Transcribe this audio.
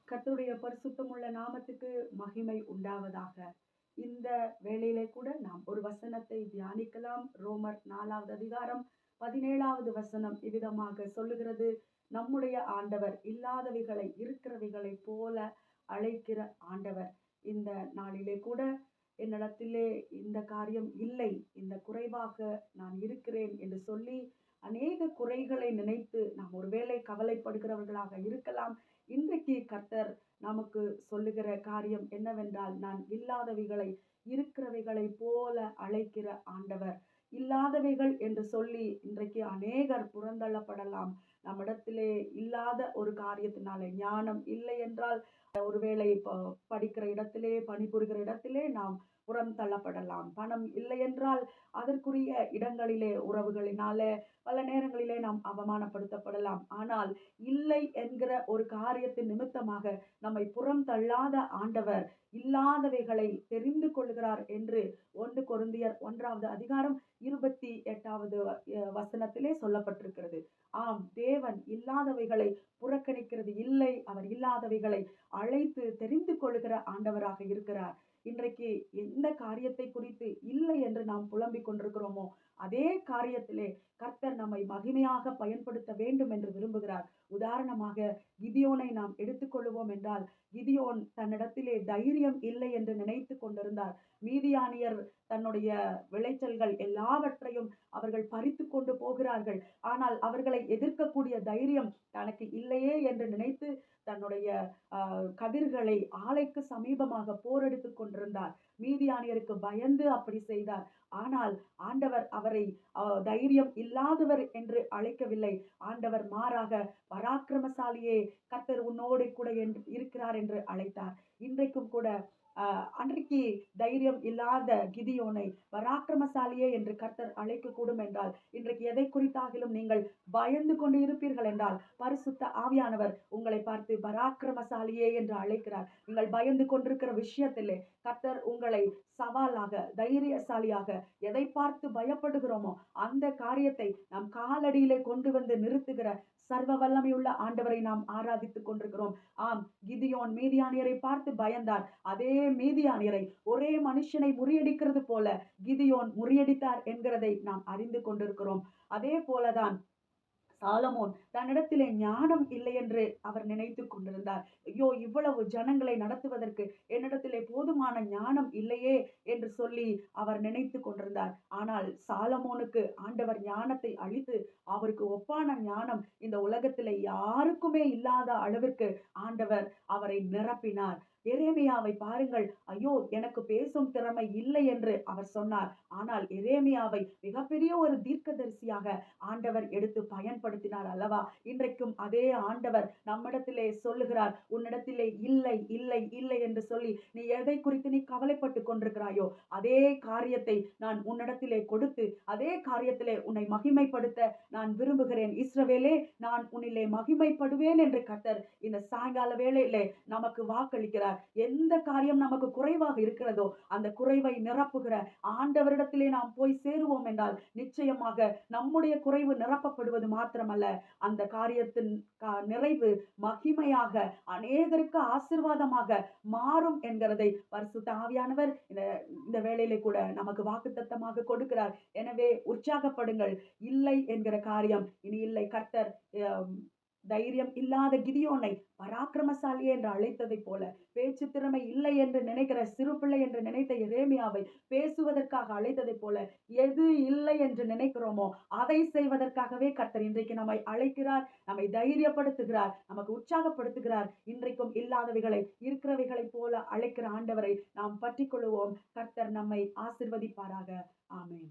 கர்த்தருடைய பரிசுத்தமுள்ள நாமத்துக்கு மகிமை உண்டாவதாக. இந்த வேளையிலே கூட நாம் ஒரு வசனத்தை தியானிக்கலாம். ரோமர் 4வது அதிகாரம் 17வது வசனம் இவ்விதமாக சொல்லுகிறது. நம்முடைய ஆண்டவர் இல்லாதவைகளை இருக்கிறவைகளை போல அழைக்கிற ஆண்டவர். இந்த நாளிலே கூட என்னிடத்திலே இந்த காரியம் இல்லை, இந்த குறைவாக நான் இருக்கிறேன் என்று சொல்லி அநேக குறைகளை நினைத்து நாம் ஒருவேளை கவலைப்படுகிறவர்களாக இருக்கலாம். இன்றைக்கு கர்த்தர் நமக்கு சொல்லுகிற காரியம் என்னவென்றால், நான் இல்லாதவைகளை இருக்கிறவைகளை போல அழைக்கிற ஆண்டவர். இல்லாதவைகள் என்று சொல்லி இன்றைக்கு அநேகர் புறந்தள்ளப்படலாம். நம்மிடத்திலே இல்லாத ஒரு காரியத்தினாலே, ஞானம் இல்லை என்றால் ஒருவேளை படிக்கிற இடத்திலே, பணிபுரிகிற இடத்திலே நாம் புறம் தள்ளப்படலாம். பணம் இல்லை என்றால் அதற்குரிய இடங்களிலே உறவுகளினாலே பல நேரங்களிலே நாம் அவமானப்படுத்தப்படலாம். ஆனால் இல்லை என்கிற ஒரு காரியத்தின் நிமித்தமாக நம்மை புறம் தள்ளாத ஆண்டவர் இல்லாதவைகளை தெரிந்து கொள்கிறார் என்று 1 கொரிந்தியர் 1வது அதிகாரம் 28வது வசனத்திலே சொல்லப்பட்டிருக்கிறது. ஆம், தேவன் இல்லாதவைகளை புறக்கணிக்கிறது இல்லை. அவர் இல்லாதவைகளை அழைத்து தெரிந்து கொள்கிற ஆண்டவராக இருக்கிறார். இன்றைக்கு எந்த காரியத்தை குறித்து இல்லை என்று நாம் புலம்பிக் கொண்டிருக்கிறோமோ, அதே காரியத்திலே கர்த்தர் நம்மை மகிமையாக பயன்படுத்த வேண்டும் என்று விரும்புகிறார். உதாரணமாக கிதியோனை நாம் எடுத்துக்கொள்வோம் என்றால், கிதியோன் தன்னிடத்திலே தைரியம் இல்லை என்று நினைத்து கொண்டிருந்தார். மீதியானியர் தன்னுடைய விளைச்சல்கள் எல்லாவற்றையும் அவர்கள் பறித்து கொண்டு போகிறார்கள். ஆனால் அவர்களை எதிர்க்கக்கூடிய தைரியம் தனக்கு இல்லையே என்று நினைத்து தன்னுடைய கதிர்களை ஆலைக்கு சமீபமாக போரெடுத்துக் கொண்டிருந்தார். மீதியானியருக்கு பயந்து அப்படி செய்தார். ஆனால் ஆண்டவர் அவரை தைரியம் இல்லாதவர் என்று அழைக்கவில்லை. ஆண்டவர் மாறாக பராக்கிரமசாலியே, கர்த்தர் உன்னோடு கூட இருக்கிறார் என்று அழைத்தார். இன்றைக்கும் கூட அன்றைக்கு தைரியம் இல்லாத கிதியோனை பராக்கிரமசாலியே என்று கர்த்தர் அழைக்க கூடும் என்றால், இன்றைக்கு எதை குறித்தாகிலும் நீங்கள் பயந்து கொண்டு இருப்பீர்கள் என்றால், பரிசுத்த ஆவியானவர் உங்களை பார்த்து பராக்கிரமசாலியே என்று அழைக்கிறார். நீங்கள் பயந்து கொண்டிருக்கிற விஷயத்திலே கர்த்தர் உங்களை சவாலாக, தைரியசாலியாக, எதை பார்த்து பயப்படுகிறோமோ அந்த காரியத்தை நாம் காலடியிலே கொண்டு வந்து நிறுத்துகிற சர்வ வல்லமையுள்ள ஆண்டவரை நாம் ஆராதித்துக் கொண்டிருக்கிறோம். ஆம், கிதியோன் மீதியானியரை பார்த்து பயந்தார். அதே மீதியானியரை ஒரே மனுஷனை முறியடிக்கிறது போல கிதியோன் முறியடித்தார் என்கிறதை நாம் அறிந்து கொண்டிருக்கிறோம். அதே போலதான் சாலமோன் தன்னிடத்திலே ஞானம் இல்லை என்று அவர் நினைத்து கொண்டிருந்தார். ஐயோ, இவ்வளவு ஜனங்களை நடத்துவதற்கு என்னிடத்திலே போதுமான ஞானம் இல்லையே என்று சொல்லி அவர் நினைத்து கொண்டிருந்தார். ஆனால் சாலமோனுக்கு ஆண்டவர் ஞானத்தை அளித்து அவருக்கு ஒப்பான ஞானம் இந்த உலகத்திலே யாருக்குமே இல்லாத அளவிற்கு ஆண்டவர் அவரை நிரப்பினார். எரேமியாவை பாருங்கள். ஐயோ, எனக்கு பேசும் திறமை இல்லை என்று அவர் சொன்னார். ஆனால் எரேமியாவை மிகப்பெரிய ஒரு தீர்க்கதரிசியாக ஆண்டவர் எடுத்து பயன்படுத்தினார் அல்லவா? இன்றைக்கும் அதே ஆண்டவர் நம்மிடத்திலே சொல்லுகிறார், உன்னிடத்திலே இல்லை இல்லை இல்லை என்று சொல்லி நீ எதை குறித்து நீ கவலைப்பட்டு கொண்டிருக்கிறாயோ அதே காரியத்தை நான் உன்னிடத்திலே கொடுத்து அதே காரியத்திலே உன்னை மகிமைப்படுத்த நான் விரும்புகிறேன். இஸ்ரவேலே, நான் உன்னிலே மகிமைப்படுவேன் என்று கர்த்தர் இந்த சாயங்கால வேளையிலே நமக்கு வாக்களிக்கிறார். எந்த காரியம் நமக்கு குறைவாக இருக்கிறதோ அந்த குறைவை நிரப்புகிற ஆண்டவரிடத்திலே நாம் போய் சேருவோம் என்றால் நிச்சயமாக நம்முடைய குறைவு நிரப்பப்படுவது மாத்திரமல்ல, அந்த காரியத்தின் நிறைவு மகிமையாக அநேகருக்கு ஆசீர்வாதமாக மாறும் என்கிறதை பரிசுத்த ஆவியானவர் இந்த வேளையிலே கூட நமக்கு வாக்குத்தத்தமாக கொடுக்கிறார். எனவே உற்சாகப்படுங்கள். இல்லை என்கிற காரியம் இனி இல்லை. கர்த்தர் தைரியம் இல்லாத கிதியோனை பராக்கிரமசாலியே என்று அழைத்ததை போல, பேச்சு திறமை இல்லை என்று நினைக்கிற சிறு பிள்ளை என்று நினைத்த எரேமியாவை பேசுவதற்காக அழைத்ததை போல, எது இல்லை என்று நினைக்கிறோமோ அதை செய்வதற்காகவே கர்த்தர் இன்றைக்கு நம்மை அழைக்கிறார், நம்மை தைரியப்படுத்துகிறார், நமக்கு உற்சாகப்படுத்துகிறார். இன்றைக்கும் இல்லாதவைகளை இருக்கிறவைகளை போல அழைக்கிற ஆண்டவரை நாம் பற்றி கொள்ளுவோம். கர்த்தர் நம்மை ஆசீர்வதிப்பாராக. ஆமென்.